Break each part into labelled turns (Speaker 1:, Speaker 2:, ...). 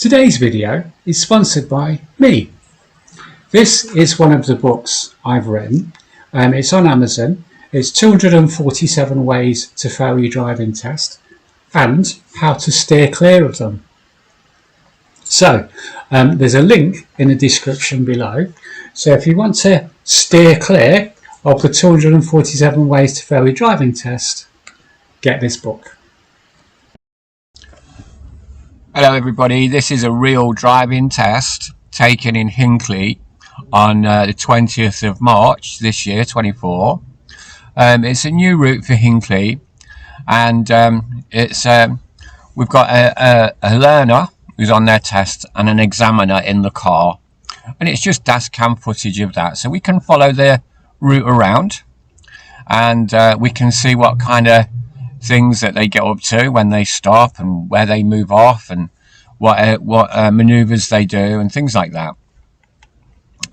Speaker 1: Today's video is sponsored by me. This is one of the books I've written. It's on Amazon. It's 247 ways to fail your driving test and how to steer clear of them. So there's a link in the description below. So if you want to steer clear of the 247 ways to fail your driving test, get this book.
Speaker 2: Hello everybody, this is a real driving test taken in Hinckley on the 20th of March this year, 24. It's a new route for Hinckley, and we've got a learner who's on their test and an examiner in the car, and it's just Dashcam footage of that, so we can follow the route around and we can see what kind of things that they get up to when they stop and where they move off and what maneuvers they do and things like that.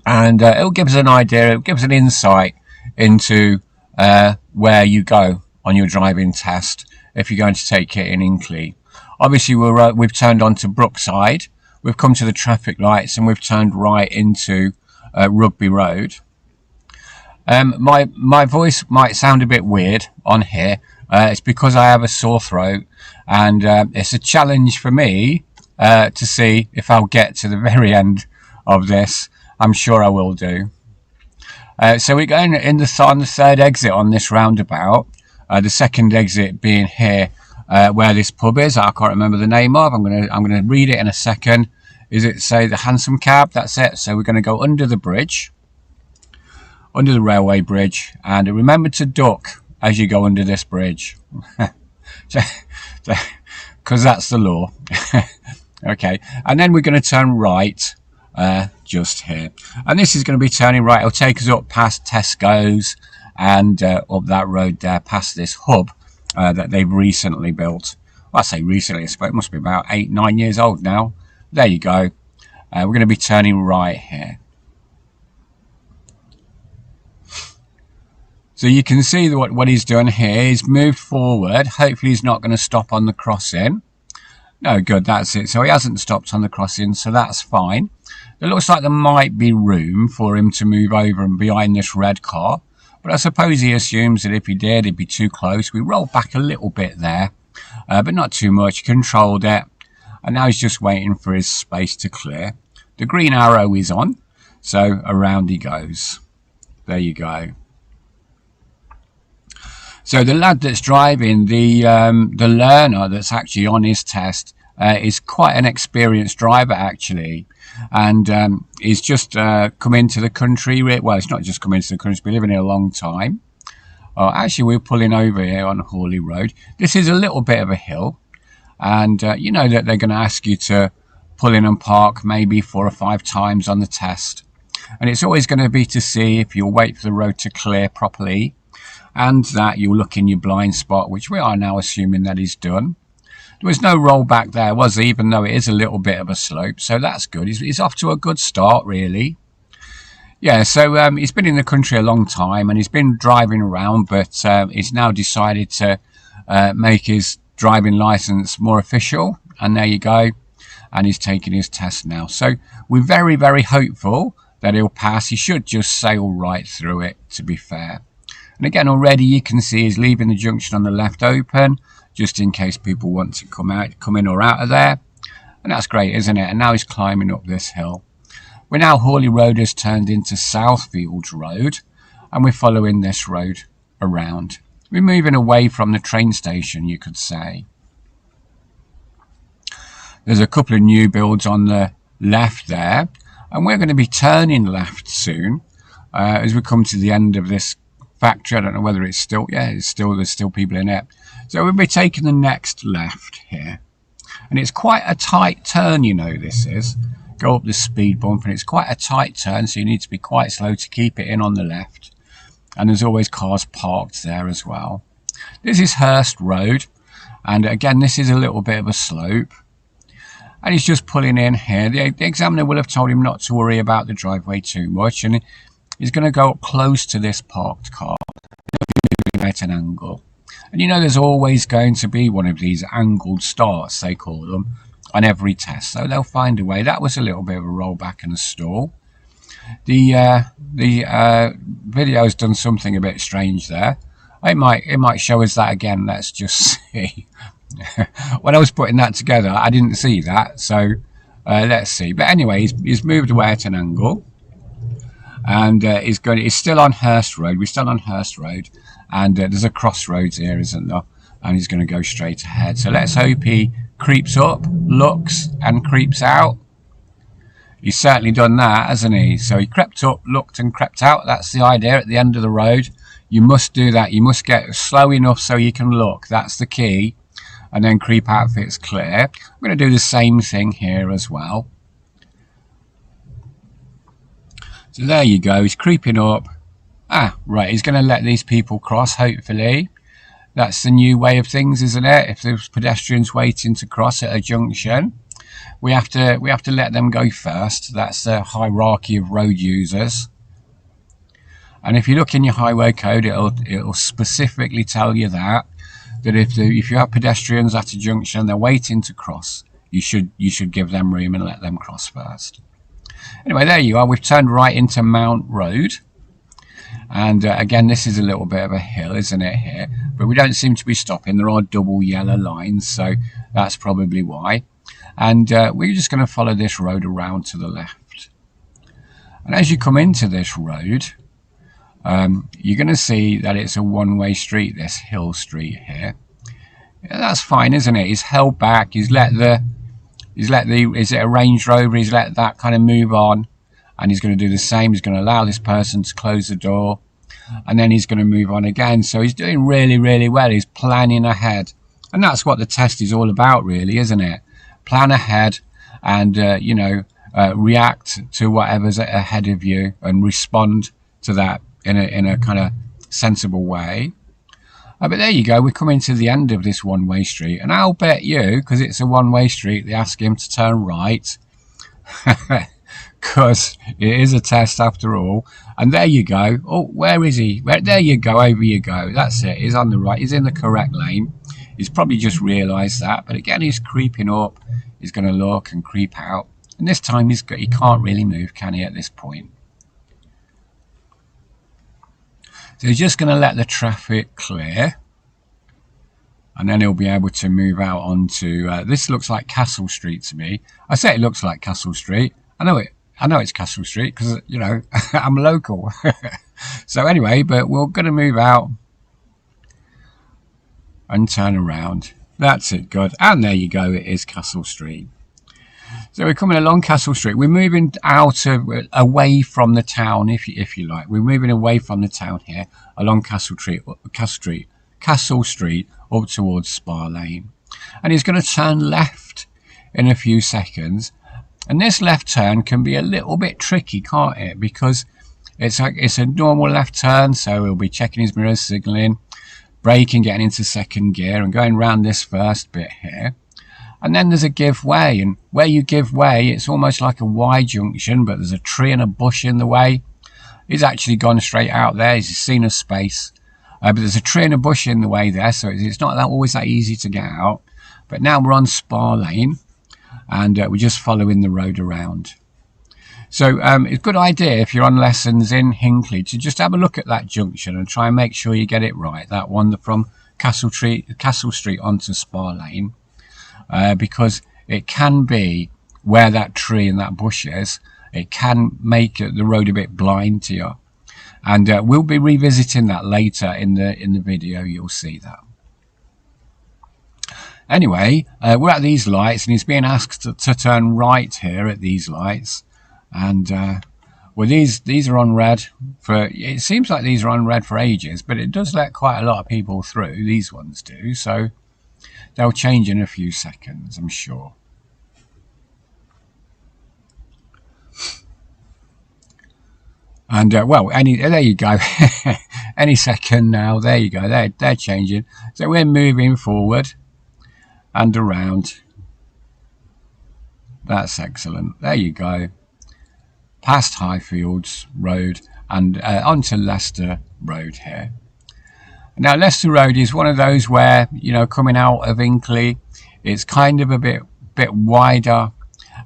Speaker 2: And it'll give us an idea, it'll give us an insight into where you go on your driving test if you're going to take it in Hinckley. Obviously we've turned on to Brookside, we've come to the traffic lights and we've turned right into Rugby Road. My voice might sound a bit weird on here. It's because I have a sore throat, and it's a challenge for me to see if I'll get to the very end of this. I'm sure I will do. So we're going on the third exit on this roundabout. The second exit being here, where this pub is. I can't remember the name of. I'm gonna read it in a second. Is it say the Hansom Cab? That's it. So we're going to go under the bridge, under the railway bridge, and remember to duck as you go under this bridge, because that's the law. Okay, and then we're going to turn right just here, and this is going to be turning right. It'll take us up past Tesco's and up that road there past this hub that they've recently built. Well, I say recently, it must be about 8-9 years old now. There you go. We're going to be turning right here. So you can see what he's done here. He's moved forward. Hopefully he's not going to stop on the crossing. No, good, that's it. So he hasn't stopped on the crossing, so that's fine. It looks like there might be room for him to move over and behind this red car. But I suppose he assumes that if he did, it'd be too close. We rolled back a little bit there, but not too much. Controlled it. And now he's just waiting for his space to clear. The green arrow is on, so around he goes. There you go. So the lad that's driving, the learner that's actually on his test, is quite an experienced driver actually, and he's just come into the country. Well, it's not just come into the country; he's been living here a long time. Actually, we're pulling over here on Hawley Road. This is a little bit of a hill, and you know that they're going to ask you to pull in and park maybe 4 or 5 times on the test, and it's always going to be to see if you'll wait for the road to clear properly, and that you'll look in your blind spot, which we are now assuming that he's done. There was no rollback there, was there, even though it is a little bit of a slope, so that's good. He's off to a good start, really. Yeah, so he's been in the country a long time, and he's been driving around, but he's now decided to make his driving licence more official, and there you go, and he's taking his test now. So we're very, very hopeful that he'll pass. He should just sail right through it, to be fair. And again, already you can see he's leaving the junction on the left open, just in case people want to come in or out of there. And that's great, isn't it? And now he's climbing up this hill. We're now, Hawley Road has turned into Southfields Road, and we're following this road around. We're moving away from the train station, you could say. There's a couple of new builds on the left there, and we're going to be turning left soon as we come to the end of this factory. I don't know whether it's still, yeah, there's still people in it. So we'll be taking the next left here, and it's quite a tight turn, you know. This is go up the speed bump, and it's quite a tight turn, so you need to be quite slow to keep it in on the left, and there's always cars parked there as well. This is Hurst Road, and again this is a little bit of a slope, and he's just pulling in here. The examiner will have told him not to worry about the driveway too much, and he's going to go up close to this parked car at an angle. And you know, there's always going to be one of these angled starts, they call them, on every test, so they'll find a way. That was a little bit of a rollback and a stall. The video's done something a bit strange there. It might show us that again. Let's just see. When I was putting that together, I didn't see that, so let's see. But anyway, he's moved away at an angle, and he's still on Hurst Road. We're still on Hurst Road, and there's a crossroads here, isn't there? And he's going to go straight ahead. So let's hope he creeps up, looks, and creeps out. He's certainly done that, hasn't he? So he crept up, looked, and crept out. That's the idea at the end of the road. You must do that. You must get slow enough so you can look. That's the key. And then creep out if it's clear. I'm going to do the same thing here as well. So there you go. He's creeping up. Right. He's going to let these people cross, hopefully. That's the new way of things, isn't it? If there's pedestrians waiting to cross at a junction, we have to let them go first. That's the hierarchy of road users. And if you look in your highway code, it'll specifically tell you that if you have pedestrians at a junction, they're waiting to cross, you should give them room and let them cross first. Anyway, there you are. We've turned right into Mount Road. And again, this is a little bit of a hill, isn't it, here? But we don't seem to be stopping. There are double yellow lines, so that's probably why. And we're just going to follow this road around to the left. And as you come into this road, you're going to see that it's a one-way street, this hill street here. Yeah, that's fine, isn't it? He's held back. Is it a Range Rover? He's let that kind of move on. And he's going to do the same. He's going to allow this person to close the door, and then he's going to move on again. So he's doing really, really well. He's planning ahead, and that's what the test is all about, really, isn't it? Plan ahead, and react to whatever's ahead of you, and respond to that in a kind of sensible way. But there you go. We're coming to the end of this one-way street, and I'll bet you, because it's a one-way street, they ask him to turn right. Because it is a test after all. And there you go. Oh, where is he? There you go. Over you go. That's it. He's on the right. He's in the correct lane. He's probably just realised that. But again, he's creeping up. He's going to look and creep out. And this time he can't really move, can he, at this point? So he's just going to let the traffic clear. And then he'll be able to move out onto... this looks like Castle Street to me. I say it looks like Castle Street. I know it's Castle Street because, you know, I'm local. So anyway, but we're going to move out and turn around. That's it, good. And there you go, it is Castle Street. So we're coming along Castle Street. We're moving away from the town, if you like. We're moving away from the town here along Castle Street up towards Spa Lane. And he's going to turn left in a few seconds. And this left turn can be a little bit tricky, can't it? Because it's a normal left turn, so he'll be checking his mirrors, signalling, braking, getting into second gear, and going round this first bit here. And then there's a give way, and where you give way, it's almost like a Y junction, but there's a tree and a bush in the way. He's actually gone straight out there. He's seen a space, but there's a tree and a bush in the way there, so it's not always that easy to get out. But now we're on Spa Lane. And we're just following the road around. So it's a good idea if you're on lessons in Hinckley to just have a look at that junction and try and make sure you get it right. That one from Castle Street onto Spa Lane, because it can be where that tree and that bush is. It can make the road a bit blind to you, and we'll be revisiting that later in the video. You'll see that. Anyway, we're at these lights, and he's being asked to turn right here at these lights. And well, these are on red for. It seems like these are on red for ages, but it does let quite a lot of people through. These ones do, so they'll change in a few seconds, I'm sure. And well, there you go. Any second now. There you go. They're changing. So we're moving forward and around. That's excellent. There you go. Past Highfields Road and onto Leicester Road here. Now Leicester Road is one of those where, you know, coming out of Hinckley, it's kind of a bit bit wider,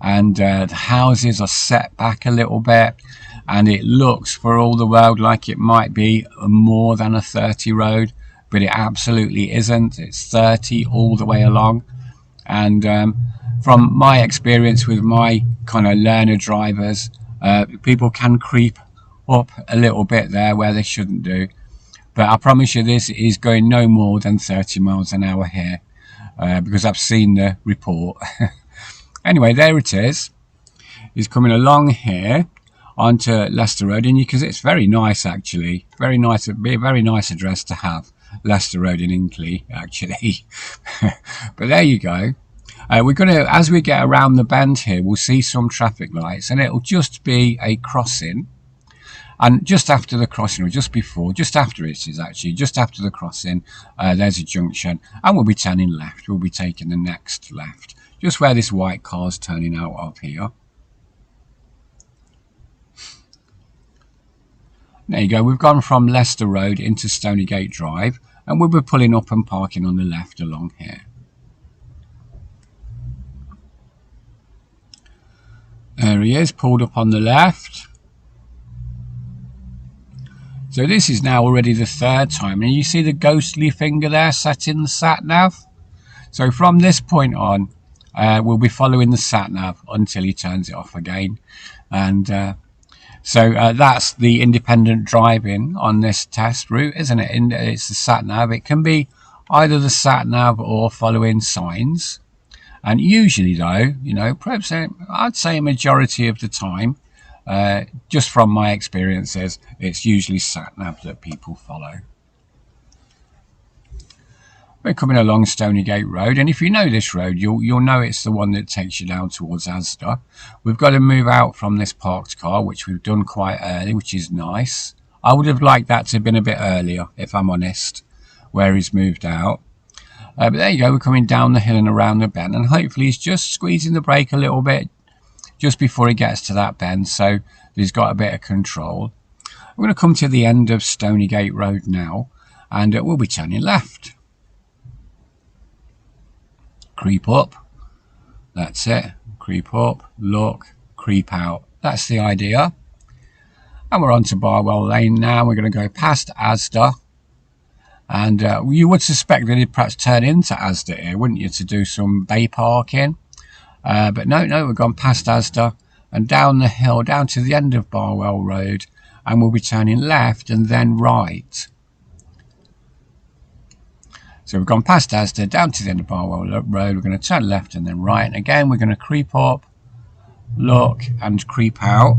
Speaker 2: and the houses are set back a little bit, and it looks for all the world like it might be more than a 30 road, but it absolutely isn't. It's 30 all the way along. And from my experience with my kind of learner drivers, people can creep up a little bit there where they shouldn't do, but I promise you this is going no more than 30 miles an hour here, because I've seen the report. Anyway, there it is. He's coming along here onto Leicester Road, and because it's very nice actually, very nice. It'd be a very nice address to have, Leicester Road in Hinckley actually. But there you go. We're going to, as we get around the bend here, we'll see some traffic lights, and it'll just be a crossing. And just after the crossing, or just before, just after it is actually, just after the crossing, there's a junction, and we'll be turning left. We'll be taking the next left, just where this white car's turning out of here. There you go. We've gone from Leicester Road into Stonygate Drive, and we'll be pulling up and parking on the left along here. There he is, pulled up on the left. So this is now already the third time, and you see the ghostly finger there set in the sat-nav. So from this point on, we'll be following the sat-nav until he turns it off again. And so that's the independent driving on this test route, isn't it? It's the sat-nav. It can be either the sat-nav or following signs. And usually though, you know, perhaps I'd say a majority of the time, just from my experiences, it's usually sat-nav that people follow. We're coming along Stonygate Road, and if you know this road, you'll know it's the one that takes you down towards Asda. We've got to move out from this parked car, which we've done quite early, which is nice. I would have liked that to have been a bit earlier, if I'm honest, where he's moved out. But there you go, we're coming down the hill and around the bend, and hopefully he's just squeezing the brake a little bit just before he gets to that bend, so he's got a bit of control. We're going to come to the end of Stonygate Road now, and we'll be turning left. Creep up, that's it, creep up, look, creep out, that's the idea. And we're on to Barwell Lane now. We're going to go past Asda, and you would suspect that he'd perhaps turn into Asda here, wouldn't you, to do some bay parking. But no, we've gone past Asda and down the hill, down to the end of Barwell Road, and we'll be turning left and then right. So we've gone past Asda, down to the end of Barwell Road, we're going to turn left and then right, and again we're going to creep up, look, and creep out.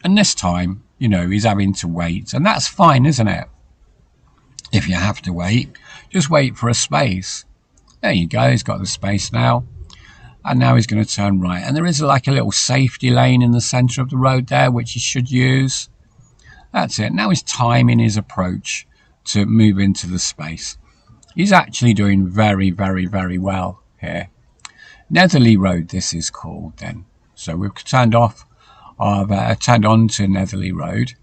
Speaker 2: And this time, you know, he's having to wait, and that's fine, isn't it? If you have to wait, just wait for a space. There you go, he's got the space now. And now he's going to turn right. And there is like a little safety lane in the centre of the road there, which he should use. That's it. Now he's timing his approach to move into the space. He's actually doing very, very, very well here. Netherley Road, this is called then. So we've turned off, turned on to Netherley Road.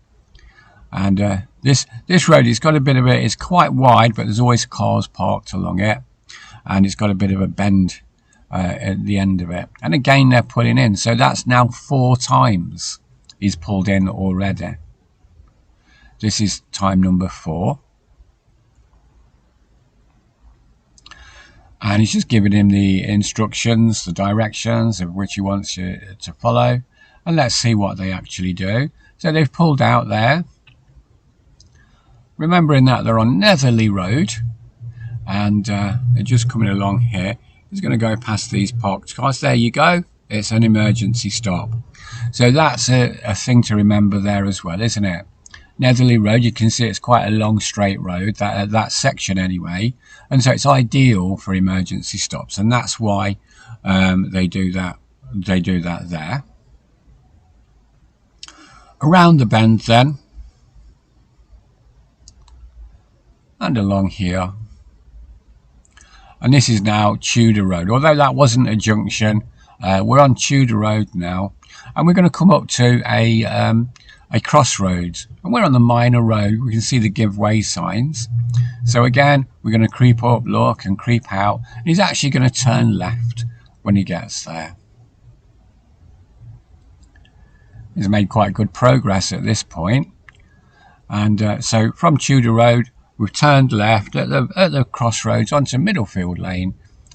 Speaker 2: And this road, it's got a bit of it's quite wide, but there's always cars parked along it. And it's got a bit of a bend at the end of it. And again, they're pulling in. So that's now 4 times he's pulled in already. This is time number 4. And he's just giving him the instructions, the directions of which he wants you to follow. And let's see what they actually do. So they've pulled out there. Remembering that they're on Netherley Road. And they're just coming along here. He's going to go past these parked cars. There you go. It's an emergency stop. So that's a thing to remember there as well, isn't it? Netherley Road, you can see it's quite a long straight road, that section anyway. And so it's ideal for emergency stops. And that's why they do that. They do that there. Around the bend then. And along here. And this is now Tudor Road. Although that wasn't a junction, we're on Tudor Road now. And we're going to come up to a crossroads, and we're on the minor road. We can see the give way signs. So again, we're going to creep up, look, and creep out, and he's actually going to turn left when he gets there. He's made quite good progress at this point. And so from Tudor Road, we've turned left at the crossroads onto Middlefield Lane,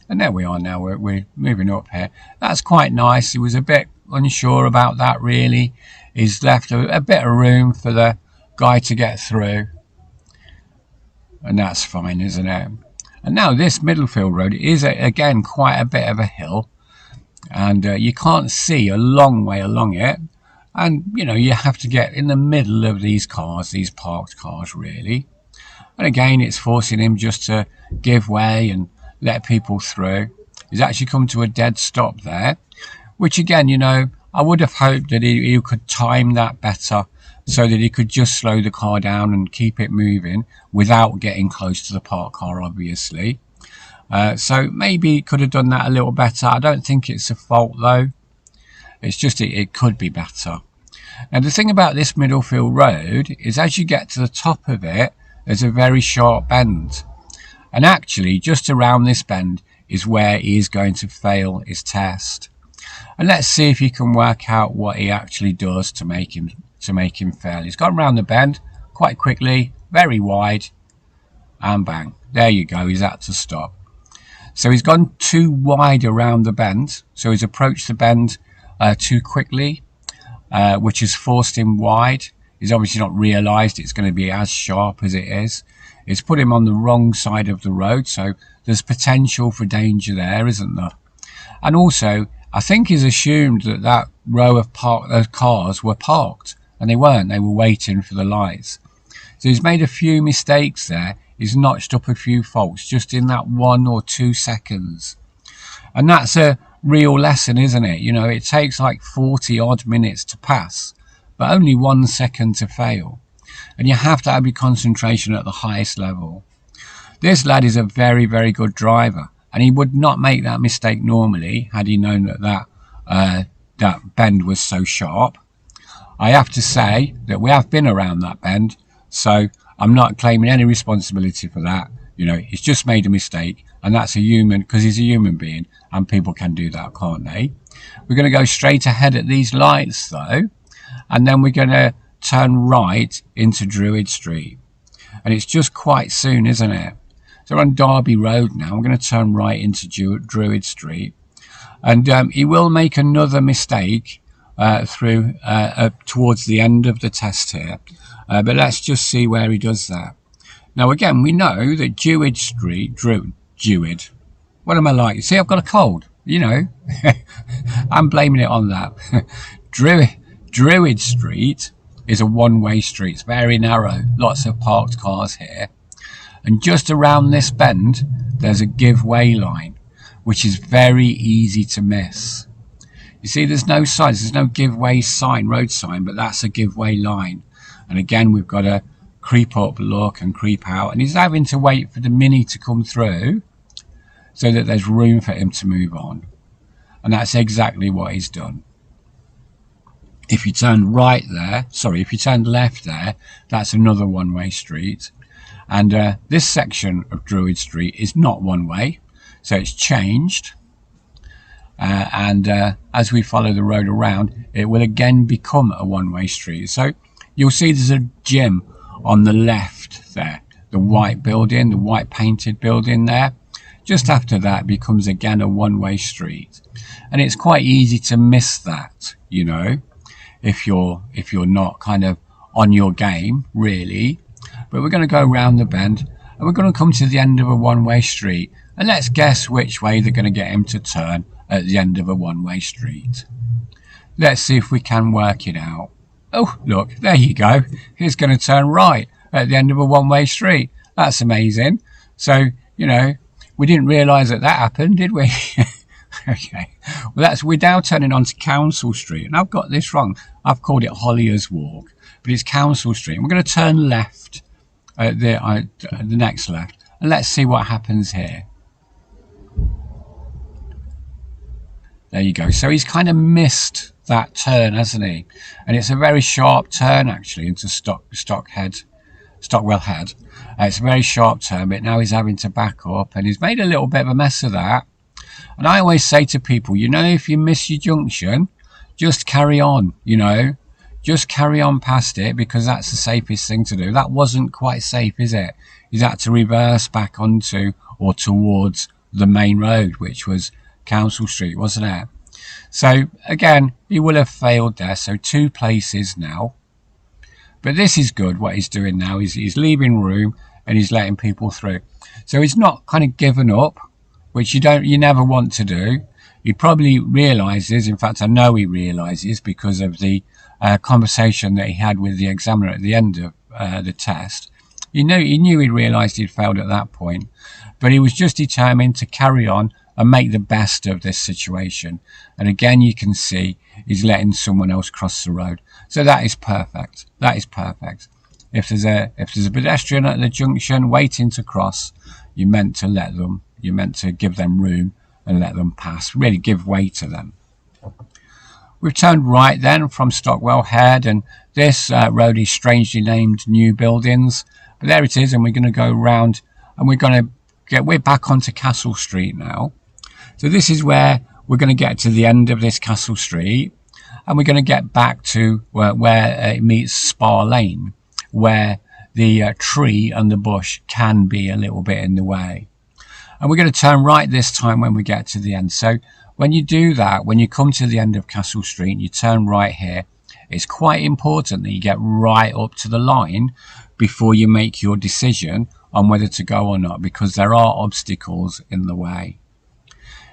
Speaker 2: and there we are now. We're moving up here. That's quite nice. He was a bit unsure about that, really. He's left a bit of room for the guy to get through, and that's fine, isn't it? And now this Middlefield Road is again quite a bit of a hill, and you can't see a long way along it, and you know, you have to get in the middle of these cars, these parked cars, really. And again, it's forcing him just to give way and let people through. He's actually come to a dead stop there, which again, you know, I would have hoped that he could time that better, so that he could just slow the car down and keep it moving without getting close to the parked car, obviously. So maybe he could have done that a little better. I don't think it's a fault though. It's just it could be better. Now the thing about this Middlefield Road is, as you get to the top of it, there's a very sharp bend. And actually, just around this bend is where he is going to fail his test. And let's see if he can work out what he actually does to make him fail. He's gone around the bend quite quickly, very wide, and bang, there you go, he's had to stop. So he's gone too wide around the bend, so he's approached the bend too quickly, which has forced him wide. He's obviously not realised it's going to be as sharp as it is. It's put him on the wrong side of the road, so there's potential for danger there, isn't there? And also, I think he's assumed that row of cars were parked, and they weren't. They were waiting for the lights. So he's made a few mistakes there. He's notched up a few faults just in that 1 or 2 seconds. And that's a real lesson, isn't it? You know, it takes like 40 odd minutes to pass, but only 1 second to fail. And you have to have your concentration at the highest level. This lad is a very, very good driver, and he would not make that mistake normally had he known that bend was so sharp. I have to say that we have been around that bend, so I'm not claiming any responsibility for that. You know, he's just made a mistake, and that's a human, because he's a human being, and people can do that, can't they? We're going to go straight ahead at these lights though, and then we're going to turn right into Druid Street. And it's just quite soon, isn't it? So we're on Derby Road now. We're going to turn right into Druid Street. And he will make another mistake towards the end of the test here. But let's just see where he does that. Now again, we know that Druid Street, Druid. What am I like? See, I've got a cold, you know. I'm blaming it on that. Druid Street is a one-way street. It's very narrow, lots of parked cars here. And just around this bend, there's a give way line, which is very easy to miss. You see, there's no signs, there's no give way sign, road sign, but that's a give way line. And again, we've got to creep up, look, and creep out. And he's having to wait for the Mini to come through so that there's room for him to move on. And that's exactly what he's done. If you turn right there, if you turn left there, that's another one-way street. And this section of Druid Street is not one way, so it's changed. As we follow the road around, it will again become a one-way street. So you'll see there's a gym on the left there, the white building, the white painted building there. Just after that becomes again a one-way street. And it's quite easy to miss that, you know, if you're not kind of on your game, really. But we're going to go around the bend, and we're going to come to the end of a one-way street. And let's guess which way they're going to get him to turn at the end of a one-way street. Let's see if we can work it out. Oh, look, there you go. He's going to turn right at the end of a one-way street. That's amazing. So, you know, we didn't realise that happened, did we? Okay. Well, we're now turning onto Council Street. And I've got this wrong. I've called it Hollier's Walk, but it's Council Street. And we're going to turn left at the next left. And let's see what happens here. There you go. So he's kind of missed that turn, hasn't he? And it's a very sharp turn actually into Stockwell Head. It's a very sharp turn, but now he's having to back up, and he's made a little bit of a mess of that. And I always say to people, you know, if you miss your junction, just carry on, you know, just carry on past it, because that's the safest thing to do. That wasn't quite safe, is it? He's had to reverse back onto or towards the main road, which was Council Street, wasn't it? So again, he will have failed there. So 2 places now. But this is good. What he's doing now is he's leaving room and he's letting people through. So he's not kind of given up, which you never want to do. He probably realizes, in fact, I know he realizes, because of the conversation that he had with the examiner at the end of the test. He knew he realized he'd failed at that point, but he was just determined to carry on and make the best of this situation. And again, you can see he's letting someone else cross the road. So that is perfect. That is perfect. If there's a pedestrian at the junction waiting to cross, you're meant to let them. You're meant to give them room and let them pass. Really give way to them. We've turned right then from Stockwell Head, and this road is strangely named New Buildings. But there it is, and we're going to go round, and we're back onto Castle Street now. So this is where we're going to get to the end of this Castle Street, and we're going to get back to where it meets Spa Lane, where the tree and the bush can be a little bit in the way. And we're going to turn right this time when we get to the end. So when you do that, when you come to the end of Castle Street, you turn right here, it's quite important that you get right up to the line before you make your decision on whether to go or not, because there are obstacles in the way.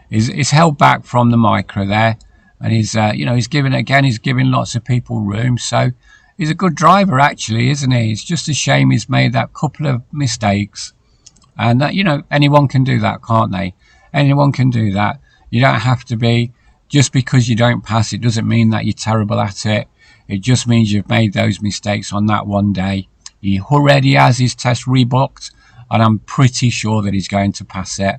Speaker 2: He's held back from the micro there, and he's giving lots of people room. So he's a good driver actually, isn't he? It's just a shame he's made that couple of mistakes, and that, you know, anyone can do that, can't they? Anyone can do that. You don't have to be, just because you don't pass, it doesn't mean that you're terrible at it. It just means you've made those mistakes on that one day. He already has his test rebooked, and I'm pretty sure that he's going to pass it.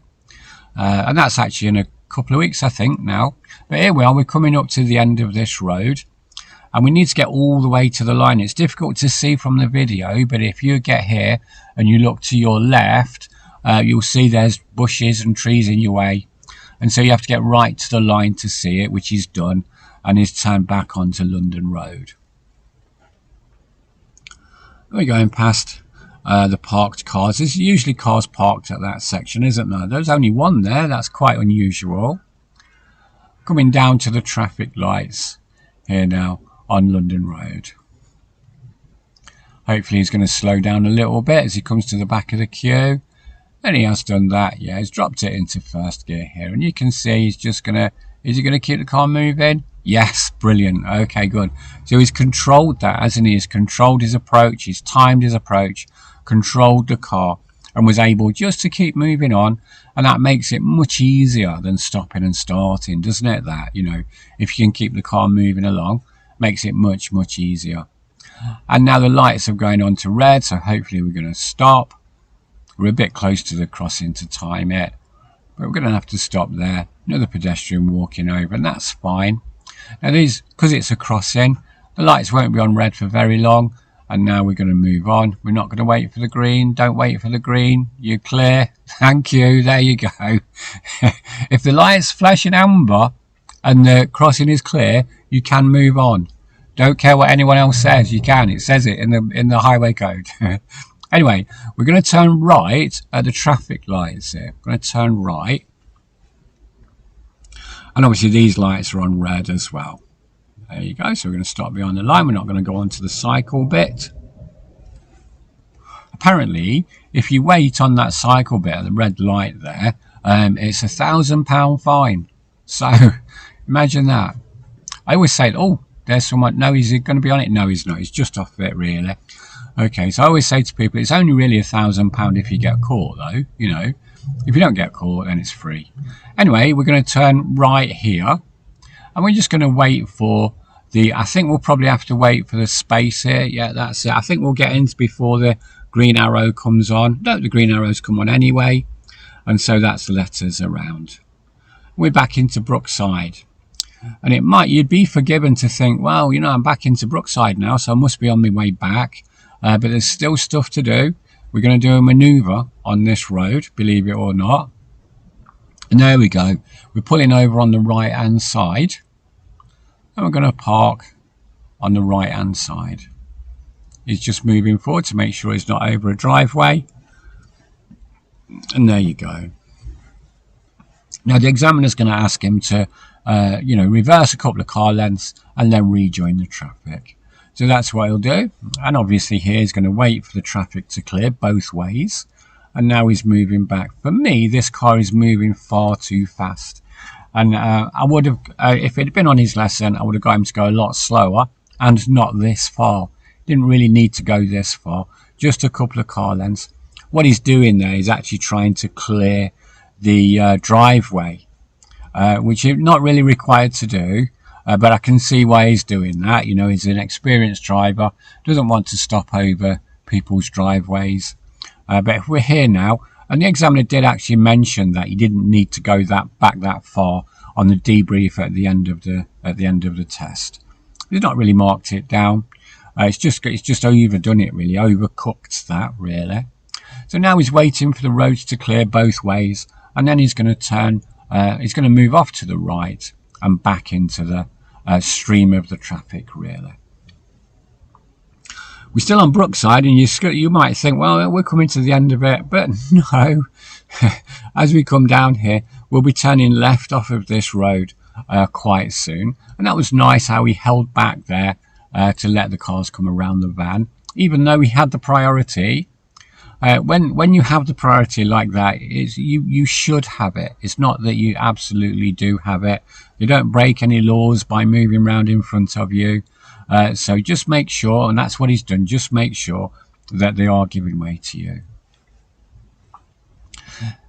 Speaker 2: And that's actually in a couple of weeks, I think, now. But here we are, we're coming up to the end of this road, and we need to get all the way to the line. It's difficult to see from the video, but if you get here and you look to your left, you'll see there's bushes and trees in your way. And so you have to get right to the line to see it, which he's done, and he's turned back onto London Road. We're going past the parked cars. There's usually cars parked at that section, isn't there? There's only one there. That's quite unusual. Coming down to the traffic lights here now on London Road. Hopefully he's going to slow down a little bit as he comes to the back of the queue. And he has done that. Yeah, he's dropped it into first gear here. And you can see he's just going to... Is he going to keep the car moving? Yes, brilliant. Okay, good. So he's controlled that, hasn't he? He's controlled his approach. He's timed his approach, controlled the car, and was able just to keep moving on. And that makes it much easier than stopping and starting, doesn't it? That, you know, if you can keep the car moving along, makes it much, much easier. And now the lights are going on to red, so hopefully we're going to stop. We're a bit close to the crossing to time it, but we're going to have to stop there. Another pedestrian walking over, and that's fine. Now these, because it's a crossing, the lights won't be on red for very long, and now we're going to move on. We're not going to wait for the green. Don't wait for the green. You're clear. Thank you. There you go. If the light's flashing amber and the crossing is clear, you can move on. Don't care what anyone else says. You can. It says it in the highway code. Anyway, we're going to turn right at the traffic lights here. We're going to turn right. And obviously these lights are on red as well. There you go. So we're going to stop behind the line. We're not going to go on to the cycle bit. Apparently, if you wait on that cycle bit at the red light there, it's £1,000 fine. So imagine that. I always say, oh, there's someone. No, is he going to be on it? No, he's not. He's just off it, really. Okay, so I always say to people, it's only really £1,000 if you get caught, though. You know, if you don't get caught, then it's free. Anyway, we're going to turn right here, and we're just going to wait for the... I think we'll probably have to wait for the space here. Yeah, that's it. I think we'll get in before the green arrow comes on. No, the green arrows come on anyway, and so that's the letters around. We're back into Brookside. And you'd be forgiven to think, well, I'm back into Brookside now, so I must be on my way back. But there's still stuff to do. We're going to do a manoeuvre on this road, believe it or not. And there we go. We're pulling over on the right hand side. And we're going to park on the right hand side. He's just moving forward to make sure he's not over a driveway. And there you go. Now the examiner's going to ask him to reverse a couple of car lengths and then rejoin the traffic. So that's what he'll do. And obviously here he's going to wait for the traffic to clear both ways. And now he's moving back. For me, this car is moving far too fast. And I would have, if it had been on his lesson, I would have got him to go a lot slower and not this far. Didn't really need to go this far, just a couple of car lengths. What he's doing there is actually trying to clear the driveway, which is not really required to do, but I can see why he's doing that. He's an experienced driver, doesn't want to stop over people's driveways. But if we're here now, and the examiner did actually mention that he didn't need to go back that far on the debrief at the end of the test. He's not really marked it down. It's just overdone it, really, overcooked that, really. So now he's waiting for the roads to clear both ways, and then he's going to turn. He's going to move off to the right and back into the stream of the traffic, really. We're still on Brookside, and you might think, well, we're coming to the end of it, but no. As we come down here, we'll be turning left off of this road quite soon, and that was nice how he held back there to let the cars come around the van, even though he had the priority. When you have the priority like that, you should have it. It's not that you absolutely do have it. You don't break any laws by moving around in front of you. So just make sure, and that's what he's done, just make sure that they are giving way to you.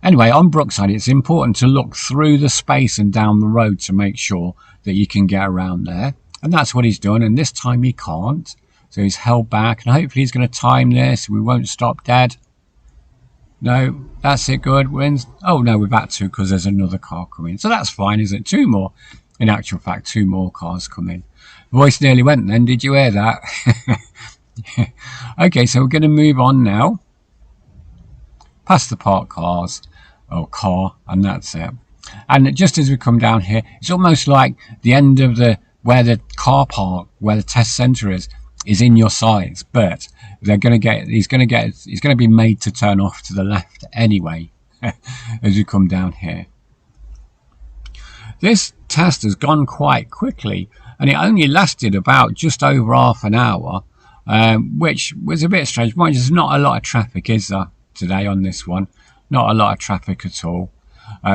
Speaker 2: Anyway, on Brookside, it's important to look through the space and down the road to make sure that you can get around there. And that's what he's done, and this time he can't. So he's held back, and hopefully he's going to time this. We won't stop dead. No, that's it, good. Oh no, we're back to, because there's another car coming. So that's fine, isn't it? Two more. In actual fact, two more cars coming. The voice nearly went then, did you hear that? Okay, so we're going to move on now. Past the parked cars, or car, and that's it. And just as we come down here, it's almost like the end of where the car park, where the test centre is in your sights, but he's going to be made to turn off to the left anyway as you come down here. This test has gone quite quickly, and it only lasted about just over half an hour, which was a bit strange. Mind you, there's not a lot of traffic, is there, today on this one? Not a lot of traffic at all.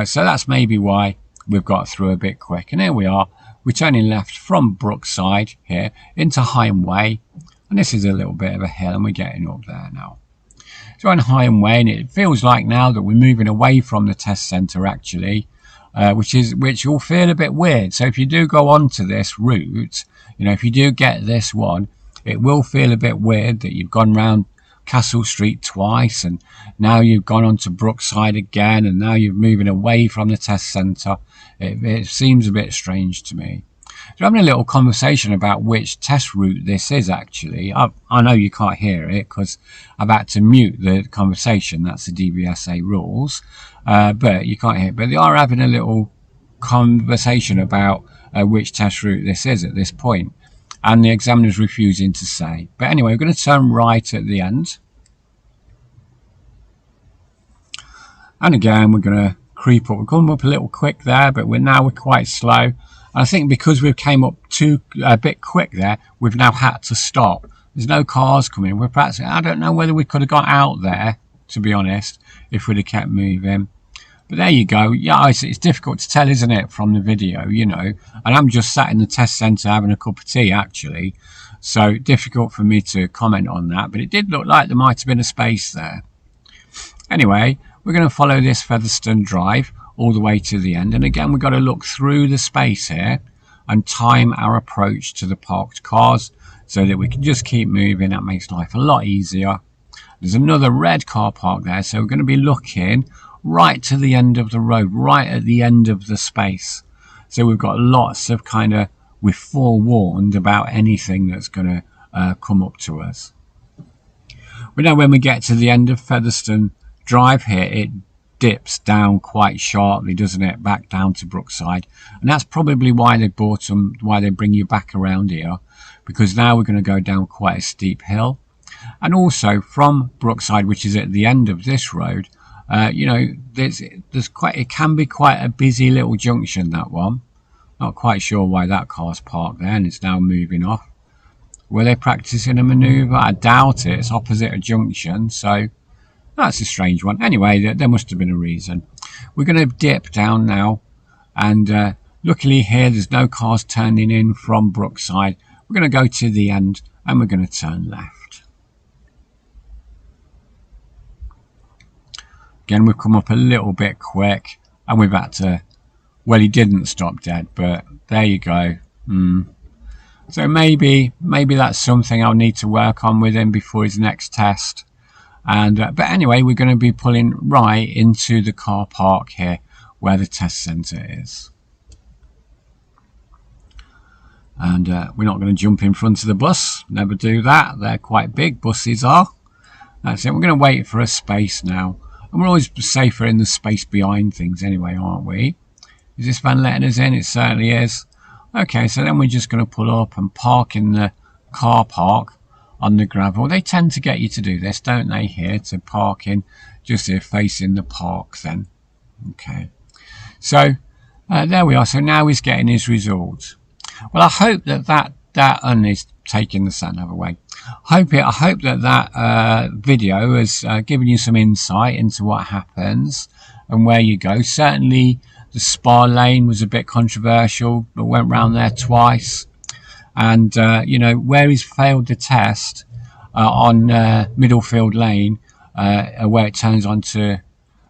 Speaker 2: So that's maybe why we've got through a bit quick. And here we are. We're turning left from Brookside here into Higham Way, and this is a little bit of a hill, and we're getting up there now. So we're on Higham Way, and it feels like now that we're moving away from the test centre actually, which will feel a bit weird. So if you do go onto this route, if you do get this one, it will feel a bit weird that you've gone round Castle Street twice, and now you've gone on to Brookside again, and now you're moving away from the test centre. It seems a bit strange to me. So I'm having a little conversation about which test route this is actually. I know you can't hear it because I've had to mute the conversation. That's the DVSA rules. But you can't hear it. But they are having a little conversation about which test route this is at this point. And the examiner's refusing to say. But anyway, we're going to turn right at the end. And again, we're going to creep up. We're coming up a little quick there, but we're quite slow. And I think because we came up a bit quick there, we've now had to stop. There's no cars coming. I don't know whether we could have got out there, to be honest, if we'd have kept moving. But there you go. Yeah, it's difficult to tell, isn't it, from the video, And I'm just sat in the test centre having a cup of tea, actually. So difficult for me to comment on that. But it did look like there might have been a space there. Anyway, we're going to follow this Featherstone Drive all the way to the end. And again, we've got to look through the space here and time our approach to the parked cars so that we can just keep moving. That makes life a lot easier. There's another red car park there. So we're going to be looking right to the end of the road, right at the end of the space. So we've got lots of we're forewarned about anything that's going to come up to us. We know when we get to the end of Featherstone Drive here, it dips down quite sharply, doesn't it, back down to Brookside. And that's probably why they bought them, why they bring you back around here, because now we're going to go down quite a steep hill. And also from Brookside, which is at the end of this road, you know, it can be quite a busy little junction, that one. Not quite sure why that car's parked there and it's now moving off. Were they practicing a manoeuvre? I doubt it. It's opposite a junction, so that's a strange one. Anyway, there must have been a reason. We're going to dip down now, and luckily here there's no cars turning in from Brookside. We're going to go to the end and we're going to turn left. Again, we've come up a little bit quick and we've had to, well, he didn't stop dead, but there you go. So maybe that's something I'll need to work on with him before his next test. And but anyway, we're going to be pulling right into the car park here where the test centre is. And we're not going to jump in front of the bus. Never do that. They're quite big, buses are. That's it. We're going to wait for a space now. And we're always safer in the space behind things anyway, aren't we? Is this van letting us in? It certainly is. Okay, so then we're just going to pull up and park in the car park on the gravel. They tend to get you to do this, don't they, here, to park in just here facing the park then. Okay, so there we are. So now he's getting his results. Well, I hope that and he's taking the sat nav away. I hope that video has given you some insight into what happens and where you go. Certainly the Spar lane was a bit controversial, but went round there twice. And you know, where he's failed the test on Middlefield Lane, where it turns onto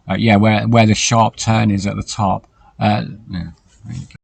Speaker 2: where the sharp turn is at the top. Yeah, there you go.